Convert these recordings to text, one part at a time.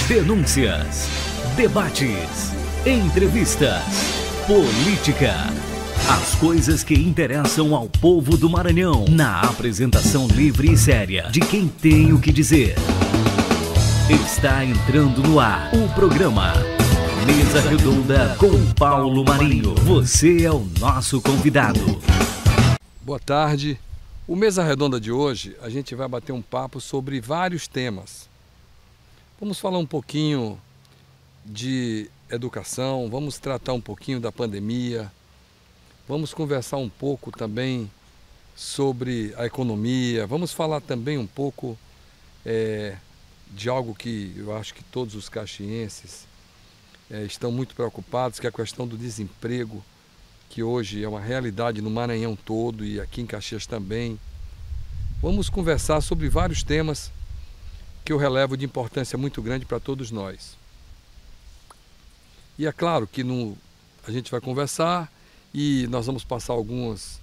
Denúncias, debates, entrevistas, política. As coisas que interessam ao povo do Maranhão. Na apresentação livre e séria de quem tem o que dizer. Está entrando no ar o programa Mesa Redonda com Paulo Marinho. Você é o nosso convidado. Boa tarde. O Mesa Redonda de hoje, a gente vai bater um papo sobre vários temas. Vamos falar um pouquinho de educação, vamos tratar um pouquinho da pandemia, vamos conversar um pouco também sobre a economia, vamos falar também um pouco de algo que eu acho que todos os caxienses estão muito preocupados, que é a questão do desemprego, que hoje é uma realidade no Maranhão todo e aqui em Caxias também. Vamos conversar sobre vários temas que eu relevo de importância muito grande para todos nós. E é claro que a gente vai conversar e nós vamos passar algumas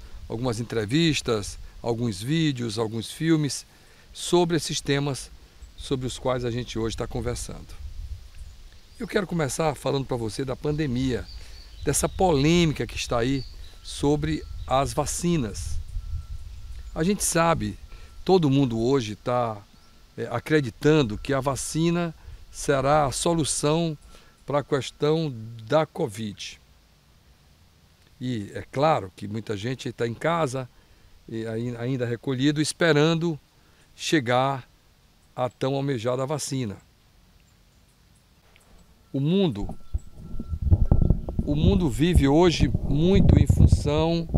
entrevistas, alguns vídeos, alguns filmes sobre esses temas sobre os quais a gente hoje está conversando. Eu quero começar falando para você da pandemia, dessa polêmica que está aí sobre as vacinas. A gente sabe, todo mundo hoje está acreditando que a vacina será a solução para a questão da Covid. E é claro que muita gente está em casa, e ainda recolhido, esperando chegar a tão almejada vacina. O mundo vive hoje muito em função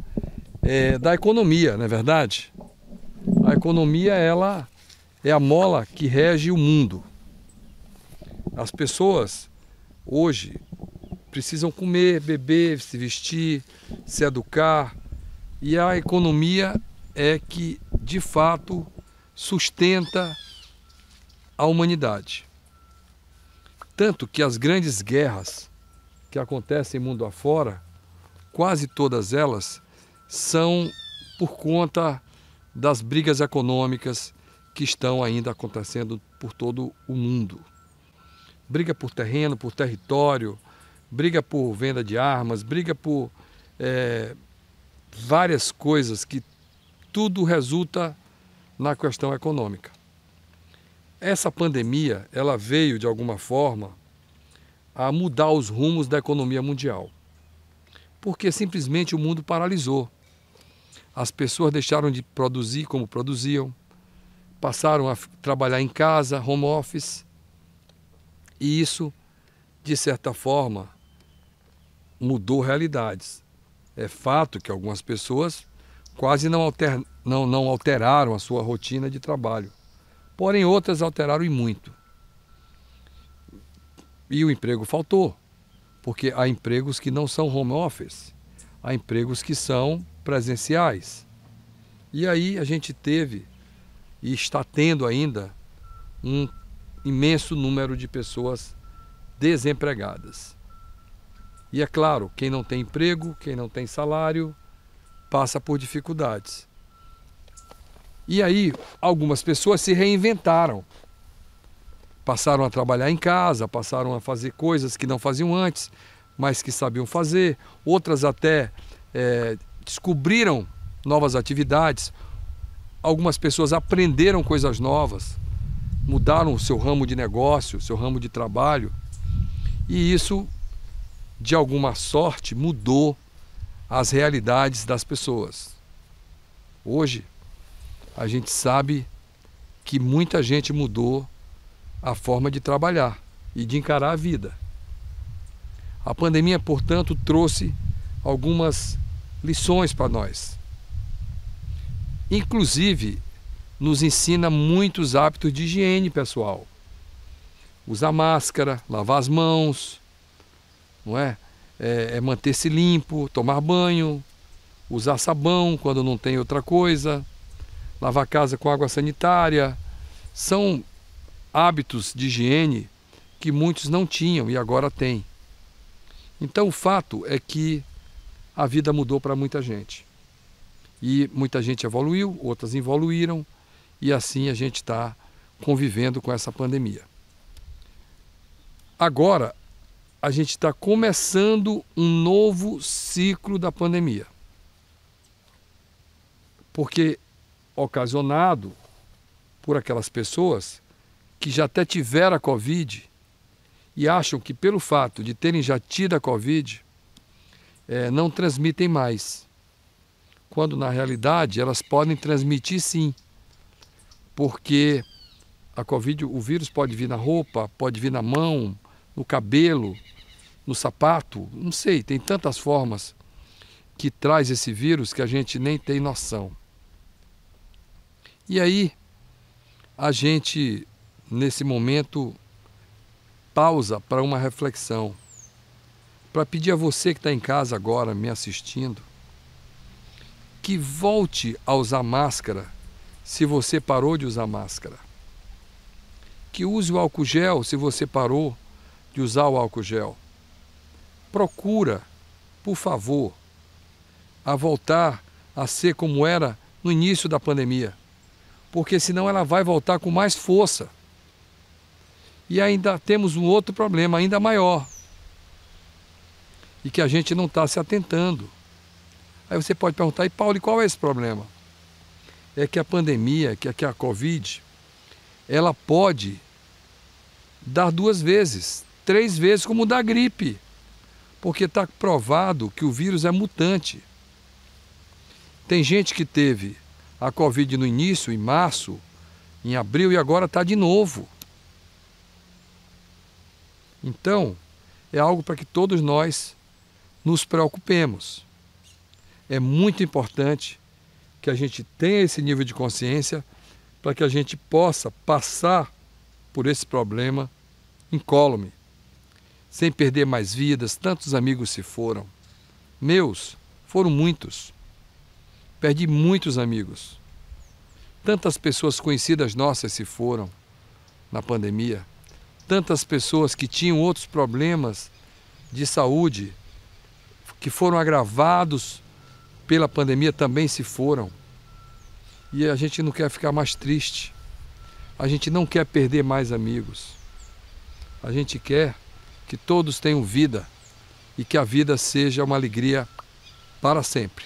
da economia, não é verdade? A economia, ela é a mola que rege o mundo. As pessoas hoje precisam comer, beber, se vestir, se educar, e a economia é que, de fato, sustenta a humanidade. Tanto que as grandes guerras que acontecem mundo afora, quase todas elas são por conta das brigas econômicas que estão ainda acontecendo por todo o mundo. Briga por terreno, por território, briga por venda de armas, briga por várias coisas que tudo resulta na questão econômica. Essa pandemia, ela veio de alguma forma a mudar os rumos da economia mundial, porque simplesmente o mundo paralisou. As pessoas deixaram de produzir como produziam, passaram a trabalhar em casa, home office, e isso, de certa forma, mudou realidades. É fato que algumas pessoas quase não alteraram a sua rotina de trabalho, porém outras alteraram e muito. E o emprego faltou, porque há empregos que não são home office, há empregos que são presenciais. E aí a gente teve e está tendo ainda um imenso número de pessoas desempregadas. E é claro, quem não tem emprego, quem não tem salário, passa por dificuldades. E aí algumas pessoas se reinventaram. Passaram a trabalhar em casa, passaram a fazer coisas que não faziam antes, mas que sabiam fazer. Outras até descobriram novas atividades. Algumas pessoas aprenderam coisas novas, mudaram o seu ramo de negócio, o seu ramo de trabalho. E isso, de alguma sorte, mudou as realidades das pessoas. Hoje, a gente sabe que muita gente mudou a forma de trabalhar e de encarar a vida. A pandemia, portanto, trouxe algumas lições para nós. Inclusive, nos ensina muitos hábitos de higiene pessoal. Usar máscara, lavar as mãos, não é? Manter-se limpo, tomar banho, usar sabão quando não tem outra coisa, lavar a casa com água sanitária. São hábitos de higiene que muitos não tinham e agora têm. Então o fato é que a vida mudou para muita gente. E muita gente evoluiu, outras evoluíram, e assim a gente está convivendo com essa pandemia. Agora, a gente está começando um novo ciclo da pandemia. Porque ocasionado por aquelas pessoas que já até tiveram a Covid e acham que pelo fato de terem já tido a Covid, não transmitem mais. Quando na realidade elas podem transmitir sim. Porque a Covid, o vírus pode vir na roupa, pode vir na mão, no cabelo, no sapato, não sei, tem tantas formas que traz esse vírus que a gente nem tem noção. E aí, a gente, nesse momento, pausa para uma reflexão, para pedir a você que está em casa agora, me assistindo, que volte a usar máscara se você parou de usar máscara. Que use o álcool gel se você parou de usar o álcool gel. Procura, por favor, a voltar a ser como era no início da pandemia, porque senão ela vai voltar com mais força. E ainda temos um outro problema ainda maior, e que a gente não está se atentando. Aí você pode perguntar, e Paulo, e qual é esse problema? É que a pandemia, que a Covid, ela pode dar 2 vezes, 3 vezes, como da gripe, porque está provado que o vírus é mutante. Tem gente que teve a Covid no início, em março, em abril, e agora está de novo. Então, é algo para que todos nós nos preocupemos. É muito importante que a gente tenha esse nível de consciência para que a gente possa passar por esse problema incólume, sem perder mais vidas. Tantos amigos se foram. Meus foram muitos. Perdi muitos amigos. Tantas pessoas conhecidas nossas se foram na pandemia. Tantas pessoas que tinham outros problemas de saúde, que foram agravados pela pandemia, também se foram. E a gente não quer ficar mais triste. A gente não quer perder mais amigos. A gente quer que todos tenham vida e que a vida seja uma alegria para sempre.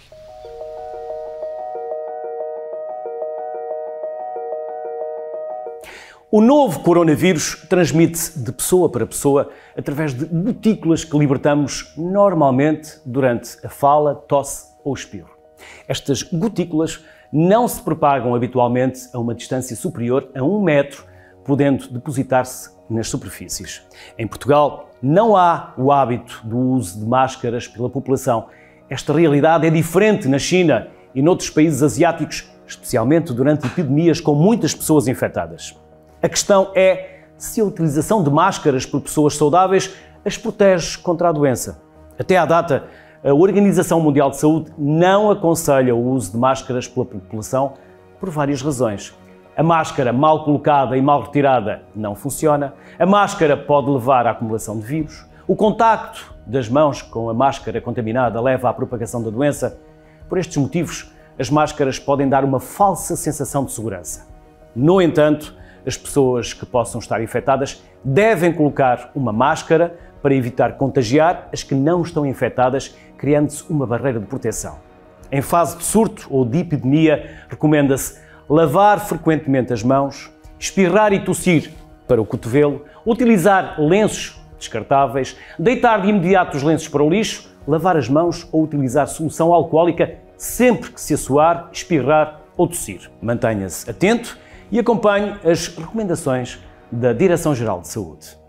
O novo coronavírus transmite-se de pessoa para pessoa através de gotículas que libertamos normalmente durante a fala, tosse ou espirro. Estas gotículas não se propagam habitualmente a uma distância superior a 1 metro, podendo depositar-se nas superfícies. Em Portugal, não há o hábito do uso de máscaras pela população. Esta realidade é diferente na China e noutros países asiáticos, especialmente durante epidemias com muitas pessoas infectadas. A questão é se a utilização de máscaras por pessoas saudáveis as protege contra a doença. Até à data, a Organização Mundial de Saúde não aconselha o uso de máscaras pela população por várias razões. A máscara mal colocada e mal retirada não funciona. A máscara pode levar à acumulação de vírus. O contacto das mãos com a máscara contaminada leva à propagação da doença. Por estes motivos, as máscaras podem dar uma falsa sensação de segurança. No entanto, as pessoas que possam estar infectadas devem colocar uma máscara para evitar contagiar as que não estão infectadas, criando-se uma barreira de proteção. Em fase de surto ou de epidemia, recomenda-se lavar frequentemente as mãos, espirrar e tossir para o cotovelo, utilizar lenços descartáveis, deitar de imediato os lenços para o lixo, lavar as mãos ou utilizar solução alcoólica sempre que se assoar, espirrar ou tossir. Mantenha-se atento e acompanhe as recomendações da Direção-Geral de Saúde.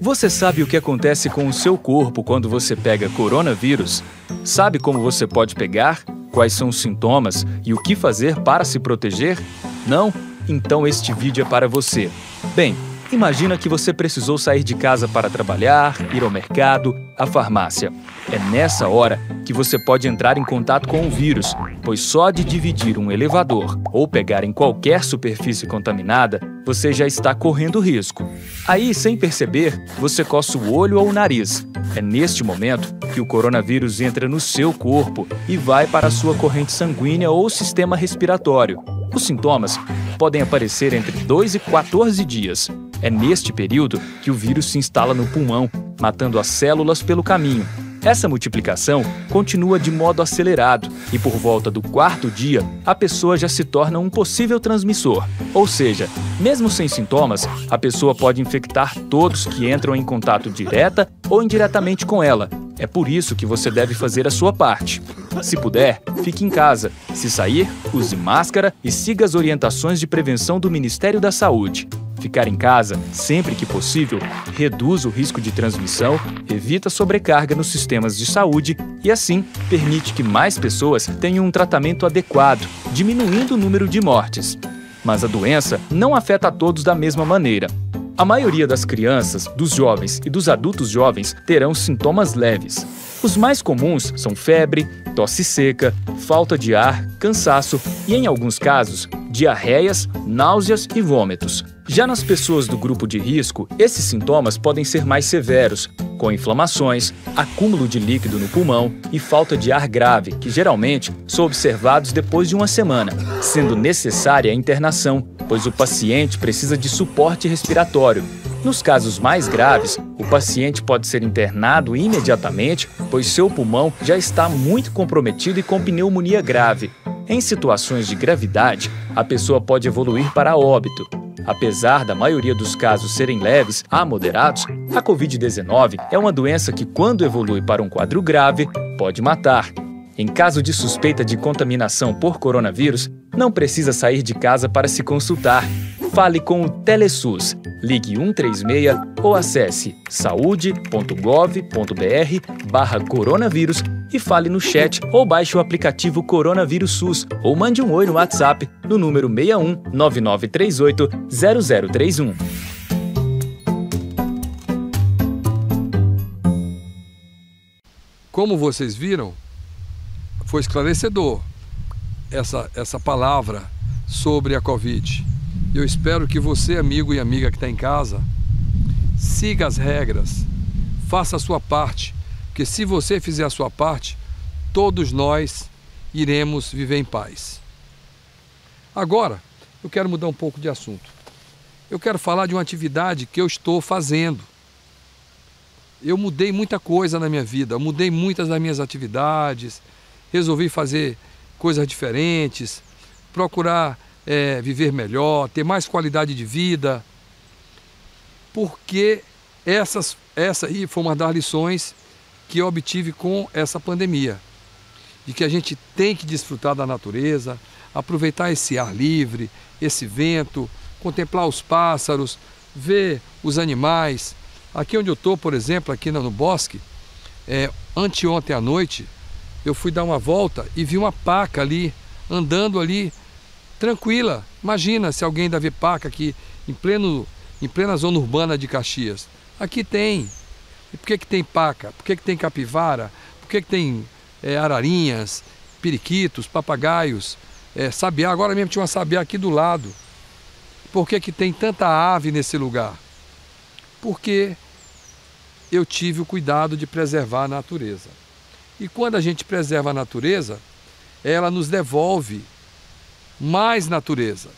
Você sabe o que acontece com o seu corpo quando você pega coronavírus? Sabe como você pode pegar? Quais são os sintomas e o que fazer para se proteger? Não? Então este vídeo é para você. Bem, imagina que você precisou sair de casa para trabalhar, ir ao mercado, à farmácia. É nessa hora que você pode entrar em contato com o vírus, pois só de dividir um elevador ou pegar em qualquer superfície contaminada, você já está correndo risco. Aí, sem perceber, você coça o olho ou o nariz. É neste momento que o coronavírus entra no seu corpo e vai para a sua corrente sanguínea ou sistema respiratório. Os sintomas podem aparecer entre 2 e 14 dias. É neste período que o vírus se instala no pulmão, matando as células pelo caminho. Essa multiplicação continua de modo acelerado e, por volta do 4º dia, a pessoa já se torna um possível transmissor. Ou seja, mesmo sem sintomas, a pessoa pode infectar todos que entram em contato direta ou indiretamente com ela. É por isso que você deve fazer a sua parte. Se puder, fique em casa. Se sair, use máscara e siga as orientações de prevenção do Ministério da Saúde. Ficar em casa, sempre que possível, reduz o risco de transmissão, evita sobrecarga nos sistemas de saúde e, assim, permite que mais pessoas tenham um tratamento adequado, diminuindo o número de mortes. Mas a doença não afeta a todos da mesma maneira. A maioria das crianças, dos jovens e dos adultos jovens terão sintomas leves. Os mais comuns são febre, tosse seca, falta de ar, cansaço e, em alguns casos, diarreias, náuseas e vômitos. Já nas pessoas do grupo de risco, esses sintomas podem ser mais severos, com inflamações, acúmulo de líquido no pulmão e falta de ar grave, que geralmente são observados depois de uma semana, sendo necessária a internação, pois o paciente precisa de suporte respiratório. Nos casos mais graves, o paciente pode ser internado imediatamente, pois seu pulmão já está muito comprometido e com pneumonia grave. Em situações de gravidade, a pessoa pode evoluir para óbito. Apesar da maioria dos casos serem leves a moderados, a Covid-19 é uma doença que, quando evolui para um quadro grave, pode matar. Em caso de suspeita de contaminação por coronavírus, não precisa sair de casa para se consultar. Fale com o Telesus, ligue 136 ou acesse saude.gov.br/coronavírus e fale no chat ou baixe o aplicativo Coronavírus SUS ou mande um oi no WhatsApp no número 61 9938 0031. Como vocês viram, foi esclarecedor essa palavra sobre a Covid. Eu espero que você, amigo e amiga que está em casa, siga as regras, faça a sua parte, porque se você fizer a sua parte, todos nós iremos viver em paz. Agora, eu quero mudar um pouco de assunto. Eu quero falar de uma atividade que eu estou fazendo. Eu mudei muita coisa na minha vida, mudei muitas das minhas atividades, resolvi fazer coisas diferentes, procurar viver melhor, ter mais qualidade de vida, porque essa aí foi uma das lições que eu obtive com essa pandemia, de que a gente tem que desfrutar da natureza, aproveitar esse ar livre, esse vento, contemplar os pássaros, ver os animais. Aqui onde eu estou, por exemplo, aqui no bosque, anteontem à noite, eu fui dar uma volta e vi uma paca ali, andando ali, tranquila. Imagina se alguém ainda vê paca aqui em plena zona urbana de Caxias. Aqui tem. E por que tem paca? Por que tem capivara? Por que tem ararinhas, periquitos, papagaios, sabiá? Agora mesmo tinha uma sabiá aqui do lado. Por que tem tanta ave nesse lugar? Porque eu tive o cuidado de preservar a natureza. E quando a gente preserva a natureza, ela nos devolve mais natureza.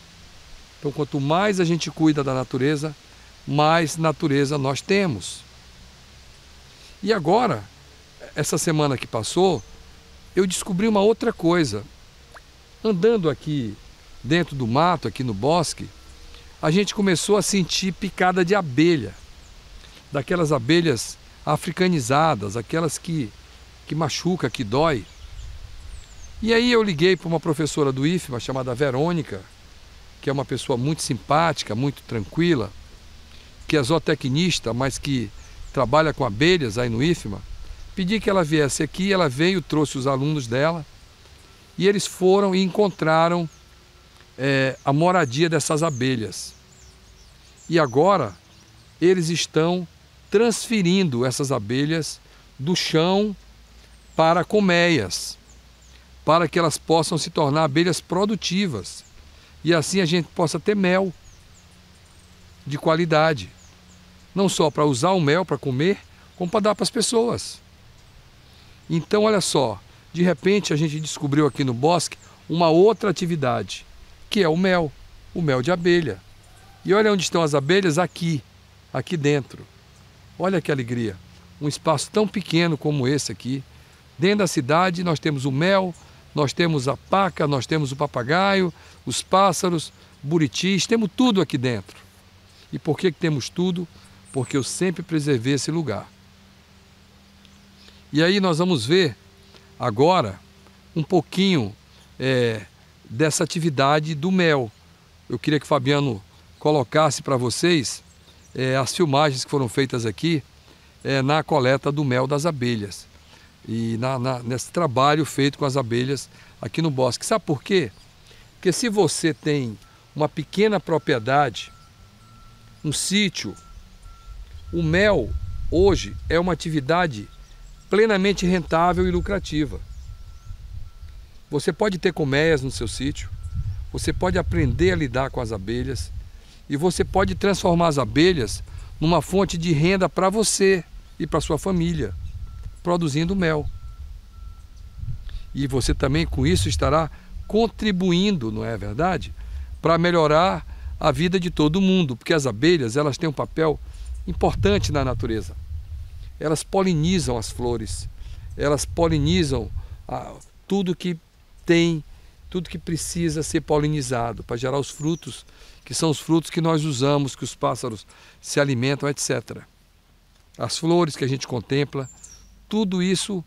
Então, quanto mais a gente cuida da natureza, mais natureza nós temos. E agora, essa semana que passou, eu descobri uma outra coisa. Andando aqui dentro do mato, aqui no bosque, a gente começou a sentir picada de abelha. Daquelas abelhas africanizadas, aquelas que machuca, que dói. E aí eu liguei para uma professora do IFMA chamada Verônica, que é uma pessoa muito simpática, muito tranquila, que é zootecnista, mas que trabalha com abelhas aí no IFMA. Pedi que ela viesse aqui, ela veio, trouxe os alunos dela, e eles foram e encontraram a moradia dessas abelhas. E agora eles estão transferindo essas abelhas do chão para colmeias, para que elas possam se tornar abelhas produtivas e assim a gente possa ter mel. de qualidade. Não só para usar o mel para comer, como para dar para as pessoas. Então, olha só, de repente a gente descobriu aqui no bosque uma outra atividade, que é o mel de abelha. E olha onde estão as abelhas, aqui dentro. Olha que alegria, um espaço tão pequeno como esse aqui. Dentro da cidade nós temos o mel, nós temos a paca, nós temos o papagaio, os pássaros, buritis, temos tudo aqui dentro. E por que temos tudo? Porque eu sempre preservei esse lugar. E aí nós vamos ver agora um pouquinho dessa atividade do mel. Eu queria que o Fabiano colocasse para vocês as filmagens que foram feitas aqui na coleta do mel das abelhas. E nesse trabalho feito com as abelhas aqui no bosque. Sabe por quê? Porque se você tem uma pequena propriedade, um sítio, o mel hoje é uma atividade plenamente rentável e lucrativa. Você pode ter colmeias no seu sítio, você pode aprender a lidar com as abelhas e você pode transformar as abelhas numa fonte de renda para você e para sua família, produzindo mel. E você também com isso estará contribuindo, não é verdade? Para melhorar a vida de todo mundo, porque as abelhas, elas têm um papel importante na natureza. Elas polinizam as flores, elas polinizam tudo que tem, tudo que precisa ser polinizado para gerar os frutos, que são os frutos que nós usamos, que os pássaros se alimentam, etc. As flores que a gente contempla, tudo isso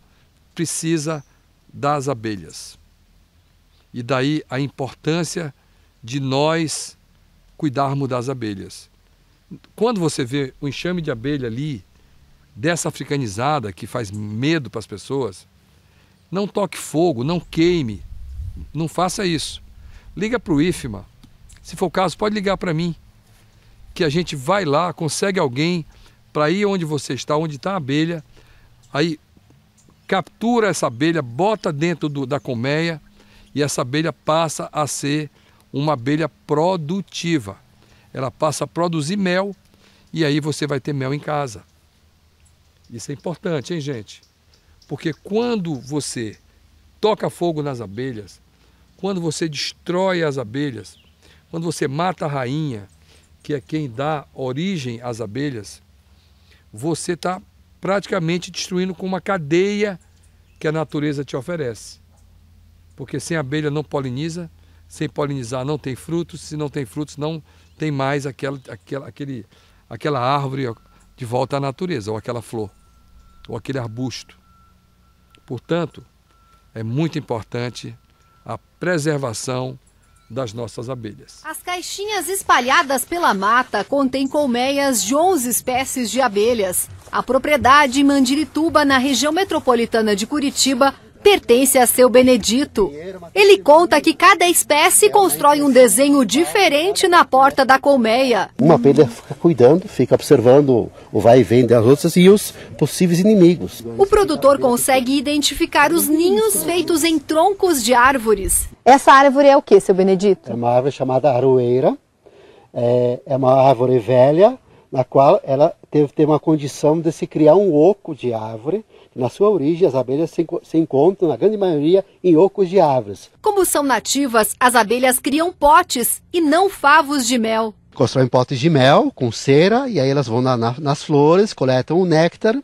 precisa das abelhas. E daí a importância de nós cuidarmos das abelhas. Quando você vê o enxame de abelha ali, dessa africanizada que faz medo para as pessoas, não toque fogo, não queime, não faça isso. Liga para o IFMA, se for o caso pode ligar para mim, que a gente vai lá, consegue alguém para ir onde você está, onde está a abelha, aí captura essa abelha, bota dentro da colmeia e essa abelha passa a ser uma abelha produtiva. Ela passa a produzir mel e aí você vai ter mel em casa. Isso é importante, hein, gente? Porque quando você toca fogo nas abelhas, quando você destrói as abelhas, quando você mata a rainha, que é quem dá origem às abelhas, você está praticamente destruindo com uma cadeia que a natureza te oferece. Porque sem abelha não poliniza, sem polinizar não tem frutos, se não tem frutos não tem mais aquela árvore de volta à natureza, ou aquela flor, ou aquele arbusto. Portanto, é muito importante a preservação das nossas abelhas. As caixinhas espalhadas pela mata contêm colmeias de 11 espécies de abelhas. A propriedade em Mandirituba, na região metropolitana de Curitiba, pertence a seu Benedito. Ele conta que cada espécie constrói um desenho diferente na porta da colmeia. Uma abelha fica cuidando, fica observando o vai e vem das outras e os possíveis inimigos. O produtor consegue identificar os ninhos feitos em troncos de árvores. Essa árvore é o que, seu Benedito? É uma árvore chamada aroeira, é uma árvore velha, na qual ela teve uma condição de se criar um oco de árvore. Na sua origem, as abelhas se encontram, na grande maioria, em ocos de árvores. Como são nativas, as abelhas criam potes e não favos de mel. Constroem potes de mel com cera e aí elas vão nas flores, coletam o néctar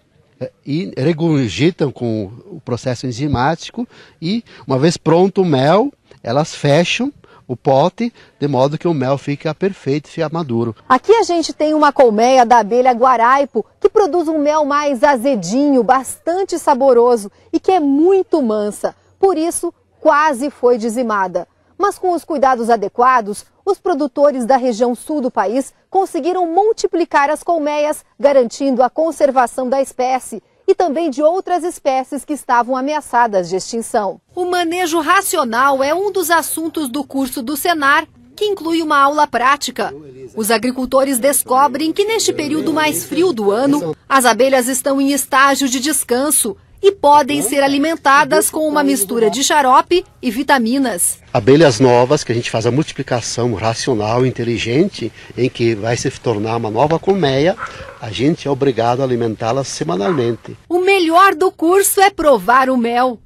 e regurgitam com o processo enzimático e, uma vez pronto o mel, elas fecham o pote, de modo que o mel fica perfeito, fica maduro. Aqui a gente tem uma colmeia da abelha guaraipo, que produz um mel mais azedinho, bastante saboroso e que é muito mansa. Por isso, quase foi dizimada. Mas com os cuidados adequados, os produtores da região sul do país conseguiram multiplicar as colmeias, garantindo a conservação da espécie e também de outras espécies que estavam ameaçadas de extinção. O manejo racional é um dos assuntos do curso do Senar, que inclui uma aula prática. Os agricultores descobrem que neste período mais frio do ano, as abelhas estão em estágio de descanso e podem ser alimentadas com uma mistura de xarope e vitaminas. Abelhas novas, que a gente faz a multiplicação racional, inteligente, em que vai se tornar uma nova colmeia, a gente é obrigado a alimentá-las semanalmente. O melhor do curso é provar o mel.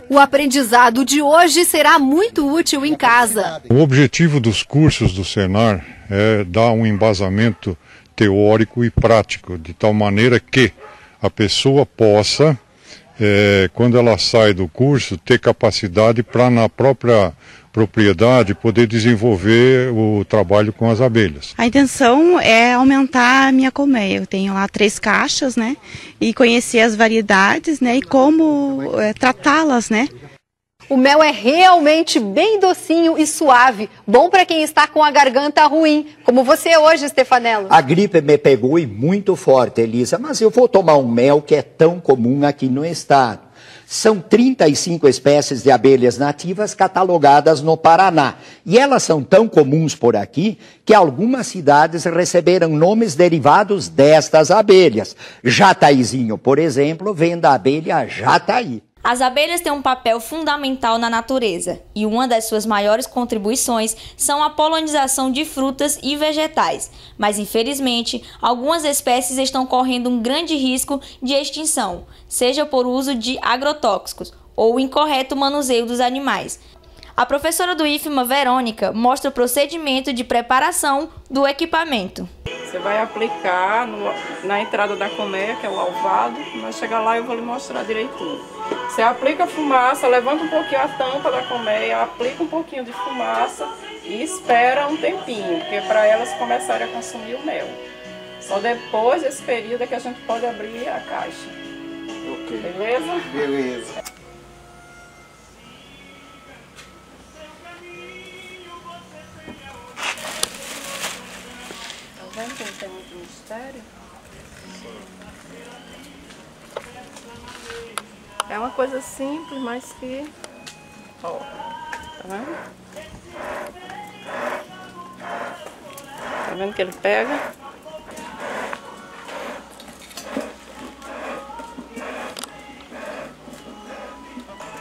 O aprendizado de hoje será muito útil em casa. O objetivo dos cursos do Senar é dar um embasamento teórico e prático, de tal maneira que a pessoa possa, quando ela sai do curso, ter capacidade para na própria propriedade poder desenvolver o trabalho com as abelhas. A intenção é aumentar a minha colmeia. Eu tenho lá 3 caixas, né? E conhecer as variedades, né? E como tratá-las, né? O mel é realmente bem docinho e suave, bom para quem está com a garganta ruim, como você hoje, Stefanello. A gripe me pegou e muito forte, Elisa, mas eu vou tomar um mel que é tão comum aqui no estado. São 35 espécies de abelhas nativas catalogadas no Paraná. E elas são tão comuns por aqui que algumas cidades receberam nomes derivados destas abelhas. Jataizinho, por exemplo, vem da abelha jataí. As abelhas têm um papel fundamental na natureza e uma das suas maiores contribuições são a polinização de frutas e vegetais. Mas, infelizmente, algumas espécies estão correndo um grande risco de extinção, seja por uso de agrotóxicos ou o incorreto manuseio dos animais. A professora do IFMA, Verônica, mostra o procedimento de preparação do equipamento. Você vai aplicar na entrada da colmeia, que é o alvado, mas chegar lá eu vou lhe mostrar direitinho. Você aplica a fumaça, levanta um pouquinho a tampa da colmeia, aplica um pouquinho de fumaça e espera um tempinho, porque para elas começarem a consumir o mel. Só depois desse período é que a gente pode abrir a caixa. Ok. Beleza? Beleza. Tá vendo que não tem muito mistério? É uma coisa simples, mas que... Ó, tá vendo? Tá vendo que ele pega?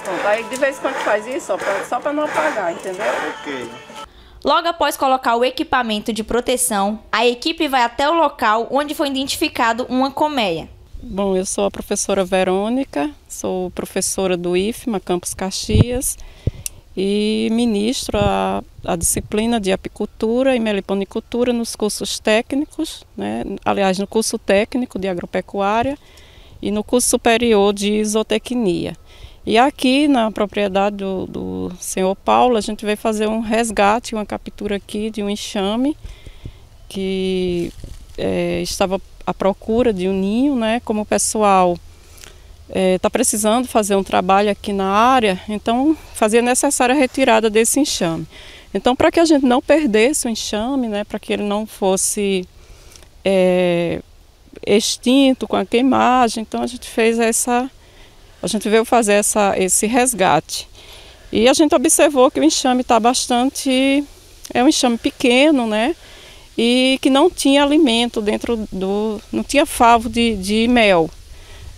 Pronto, aí de vez em quando faz isso, ó, só para não apagar, entendeu? Ok. Logo após colocar o equipamento de proteção, a equipe vai até o local onde foi identificado uma colmeia. Bom, eu sou a professora Verônica, sou professora do IFMA Campus Caxias e ministro a disciplina de apicultura e meliponicultura nos cursos técnicos, né? Aliás, no curso técnico de agropecuária e no curso superior de zootecnia. E aqui na propriedade do senhor Paulo, a gente veio fazer um resgate, uma captura aqui de um enxame que estava à procura de um ninho, né? Como o pessoal está precisando fazer um trabalho aqui na área, então fazia necessária a retirada desse enxame. Então, para que a gente não perdesse o enxame, né? Para que ele não fosse extinto com a queimagem, então a gente veio fazer esse resgate. E a gente observou que o enxame está é um enxame pequeno, né? E que não tinha alimento não tinha favo de mel.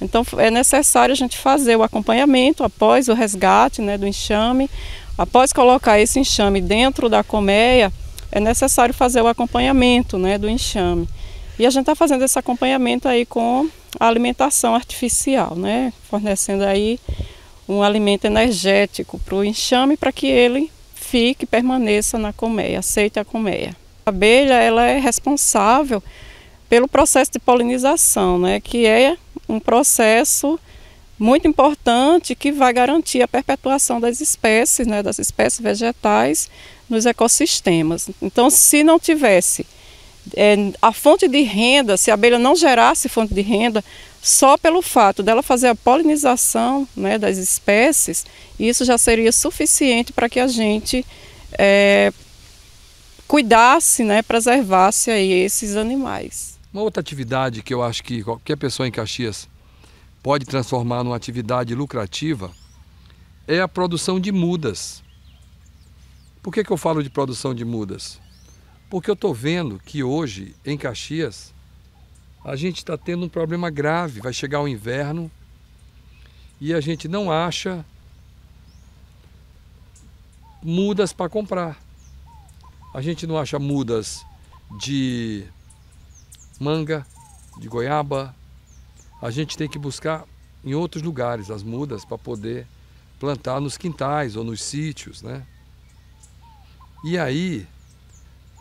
Então é necessário a gente fazer o acompanhamento após o resgate, né, do enxame. Após colocar esse enxame dentro da colmeia, é necessário fazer o acompanhamento, né, do enxame. E a gente está fazendo esse acompanhamento aí com a alimentação artificial, né, fornecendo aí um alimento energético para o enxame para que ele permaneça na colmeia, aceite a colmeia. A abelha, ela é responsável pelo processo de polinização, né, que é um processo muito importante que vai garantir a perpetuação das espécies, né, das espécies vegetais nos ecossistemas. Então, se não tivesse a fonte de renda, se a abelha não gerasse fonte de renda, só pelo fato dela fazer a polinização, né, das espécies, isso já seria suficiente para que a gente cuidasse, né, preservasse aí esses animais. Uma outra atividade que eu acho que qualquer pessoa em Caxias pode transformar numa atividade lucrativa é a produção de mudas. Por que eu falo de produção de mudas? Porque eu estou vendo que hoje, em Caxias, a gente está tendo um problema grave. Vai chegar o inverno e a gente não acha mudas para comprar. A gente não acha mudas de manga, de goiaba. A gente tem que buscar em outros lugares as mudas para poder plantar nos quintais ou nos sítios, né? E aí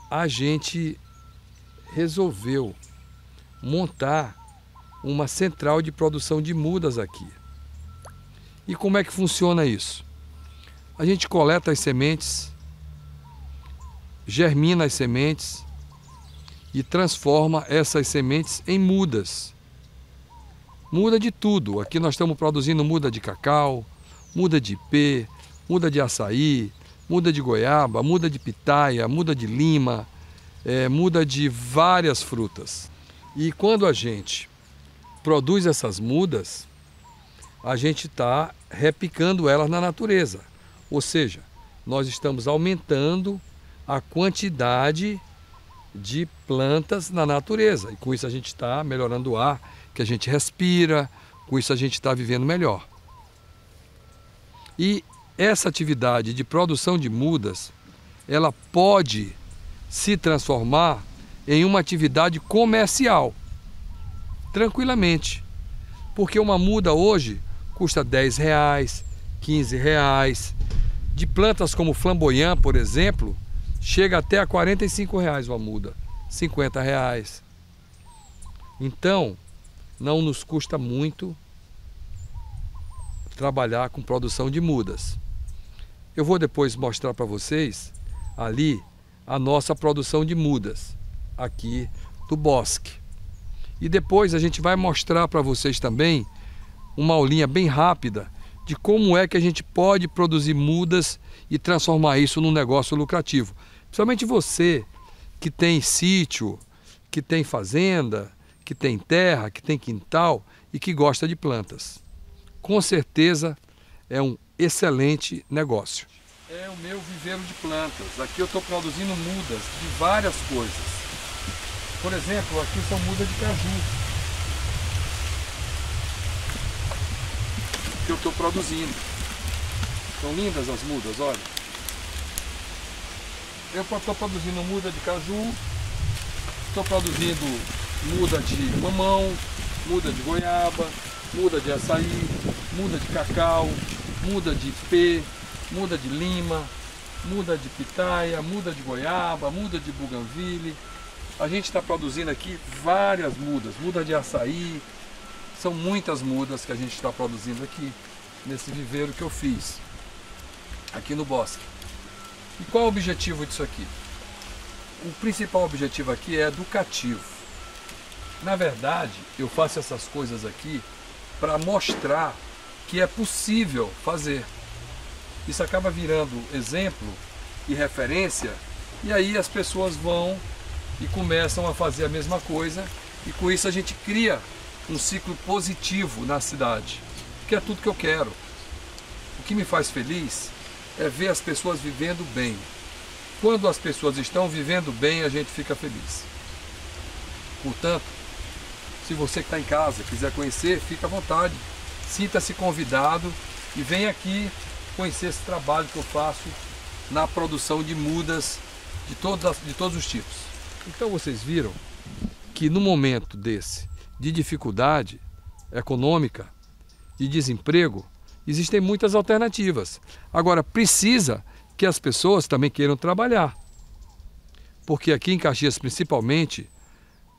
a gente resolveu montar uma central de produção de mudas aqui. E como é que funciona isso? A gente coleta as sementes, germina as sementes e transforma essas sementes em mudas. Muda de tudo. Aqui nós estamos produzindo muda de cacau, muda de ipê, muda de açaí, muda de goiaba, muda de pitaia, muda de lima, muda de várias frutas. E quando a gente produz essas mudas, a gente está repicando elas na natureza. Ou seja, nós estamos aumentando a quantidade de plantas na natureza. E com isso a gente está melhorando o ar que a gente respira, com isso a gente está vivendo melhor. E essa atividade de produção de mudas, ela pode se transformar em uma atividade comercial, tranquilamente. Porque uma muda hoje custa R$10, R$15. De plantas como flamboyant, por exemplo, chega até a R$45 uma muda, R$50. Então, não nos custa muito trabalhar com produção de mudas. Eu vou depois mostrar para vocês ali a nossa produção de mudas aqui do bosque. E depois a gente vai mostrar para vocês também uma aulinha bem rápida de como é que a gente pode produzir mudas e transformar isso num negócio lucrativo. Principalmente você que tem sítio, que tem fazenda, que tem terra, que tem quintal e que gosta de plantas. Com certeza é um excelente negócio. É o meu viveiro de plantas. Aqui eu estou produzindo mudas de várias coisas. Por exemplo, aqui são mudas de caju que eu estou produzindo. São lindas as mudas, olha. Eu estou produzindo muda de caju, estou produzindo muda de mamão, muda de goiaba, muda de açaí, muda de cacau, muda de ipê, muda de lima, muda de pitaia, muda de goiaba, muda de buganville. A gente está produzindo aqui várias mudas, muda de açaí. São muitas mudas que a gente está produzindo aqui, nesse viveiro que eu fiz, aqui no bosque. E qual é o objetivo disso aqui? O principal objetivo aqui é educativo. Na verdade, eu faço essas coisas aqui para mostrar que é possível fazer. Isso acaba virando exemplo e referência, e aí as pessoas vão e começam a fazer a mesma coisa, e com isso a gente cria um ciclo positivo na cidade, que é tudo que eu quero. O que me faz feliz é ver as pessoas vivendo bem. Quando as pessoas estão vivendo bem, a gente fica feliz. Portanto, se você que está em casa quiser conhecer, fica à vontade. Sinta-se convidado e venha aqui conhecer esse trabalho que eu faço na produção de mudas de todos os tipos. Então vocês viram que no momento desse de dificuldade econômica, de desemprego, existem muitas alternativas. Agora, precisa que as pessoas também queiram trabalhar. Porque aqui em Caxias, principalmente,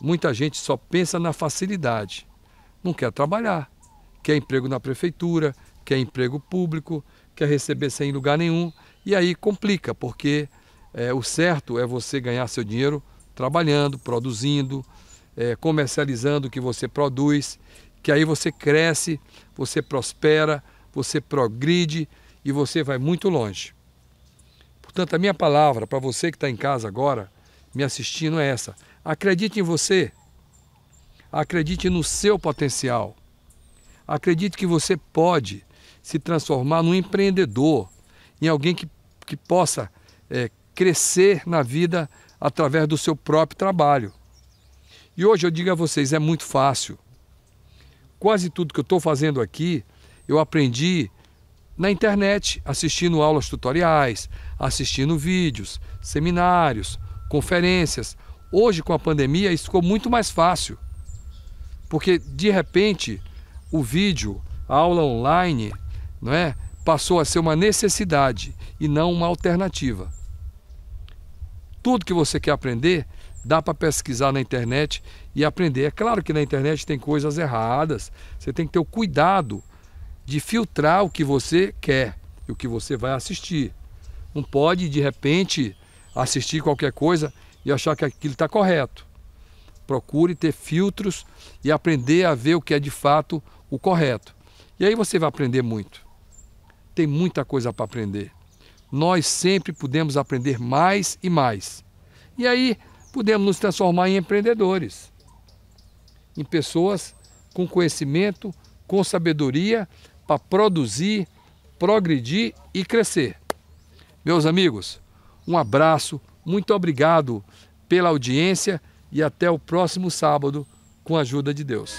muita gente só pensa na facilidade. Não quer trabalhar. Quer emprego na prefeitura, quer emprego público, quer receber sem lugar nenhum. E aí complica, porque o certo é você ganhar seu dinheiro trabalhando, produzindo, comercializando o que você produz, que aí você cresce, você prospera, você progride e você vai muito longe. Portanto, a minha palavra para você que está em casa agora, me assistindo, é essa. Acredite em você. Acredite no seu potencial. Acredite que você pode se transformar num empreendedor, em alguém que possa crescer na vida através do seu próprio trabalho. E hoje eu digo a vocês, é muito fácil. Quase tudo que eu estou fazendo aqui, eu aprendi na internet, assistindo aulas tutoriais, assistindo vídeos, seminários, conferências. Hoje, com a pandemia, isso ficou muito mais fácil. Porque, de repente, o vídeo, a aula online, não é, passou a ser uma necessidade e não uma alternativa. Tudo que você quer aprender, dá para pesquisar na internet e aprender. É claro que na internet tem coisas erradas, você tem que ter o cuidado de filtrar o que você quer e o que você vai assistir. Não pode, de repente, assistir qualquer coisa e achar que aquilo está correto. Procure ter filtros e aprender a ver o que é de fato o correto. E aí você vai aprender muito. Tem muita coisa para aprender. Nós sempre podemos aprender mais e mais. E aí podemos nos transformar em empreendedores, em pessoas com conhecimento, com sabedoria para produzir, progredir e crescer. Meus amigos, um abraço, muito obrigado pela audiência e até o próximo sábado, com a ajuda de Deus.